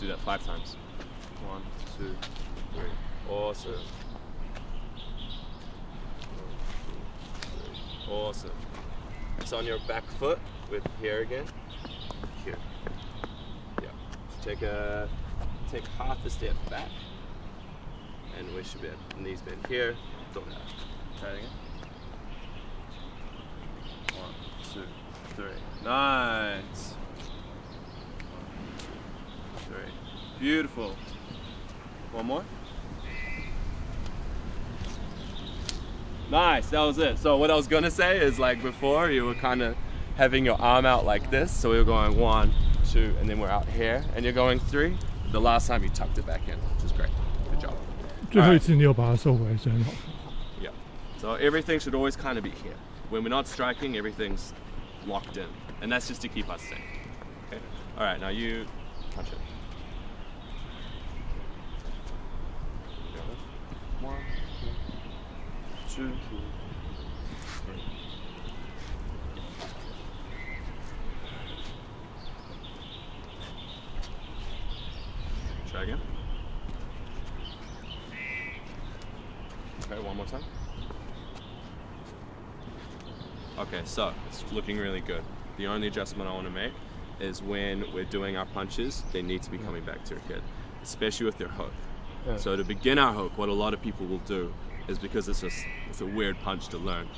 that 5 times. 1, 2, 3. Awesome. 1, 2, 3. Awesome. It's on your back foot with here again. Here. Yeah. So take half a step back, and we should be knees bend here. Don't have. Try it again. 1, 2, 3. Nice. 1, 2, 3. Beautiful. One more. Nice, that was it. So what I was gonna say is, like before, you were kind of having your arm out like this. So we were going 1, 2, and then we're out here, and you're going 3. The last time you tucked it back in, which is great. Good job. 最后一次你有把它收回来，是很好。 Yeah. So everything should always kind of be here. When we're not striking, everything's locked in, and that's just to keep us safe. Okay. All right. Now you touch it. 1, 2, 3. Try again. Okay, one more time. Okay, so it's looking really good. The only adjustment I want to make is when we're doing our punches, they need to be coming back to your kid, especially with their hook. Yeah. So to begin our hook, what a lot of people will do is, because it's a weird punch to learn,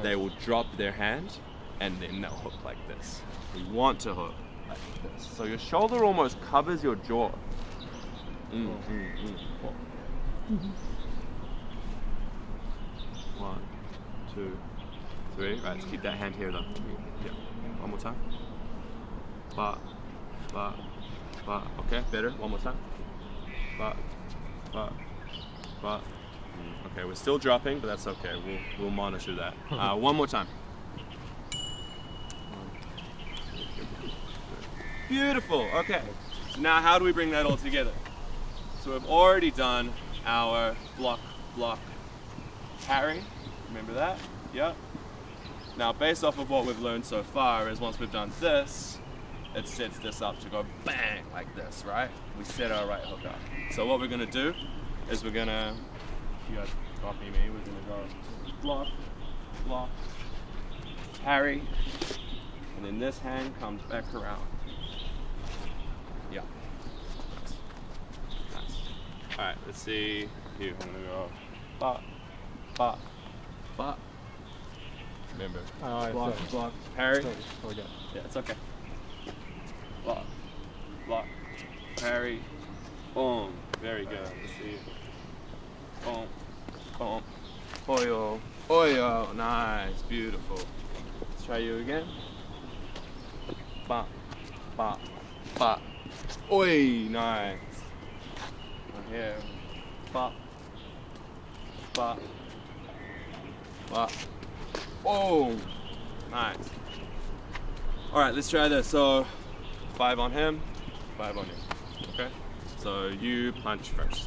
they will drop their hand and then they'll hook like this. We want to hook like this. So your shoulder almost covers your jaw. 1, 2, 3. Right, let's keep that hand here though. Yeah. One more time. Ba, ba, ba. Okay, better. One more time. Ba, ba, ba. Okay, we're still dropping, but that's okay. We'll monitor that. One more time. Beautiful. Okay. So now, how do we bring that all together? So we've already done our block, parry. Remember that? Yeah. Now, based off of what we've learned so far, is once we've done this, it sets this up to go bang like this, right? We set our right hook up. So what we're gonna do is we're gonna, you guys copy me, we're gonna go block, parry, and then this hand comes back around. Yeah. Nice. All right, let's see. Here, I'm gonna go ba. Remember, block, parry. Yeah, it's okay. Block, parry, boom. Very good. Let's see. Boom, oyo. Nice, beautiful. Let's try you again. Ba. Oi, nice. Right here. Ba. Oh, nice. All right, let's try this. So 5 on him, 5 on you. Okay. So you punch first.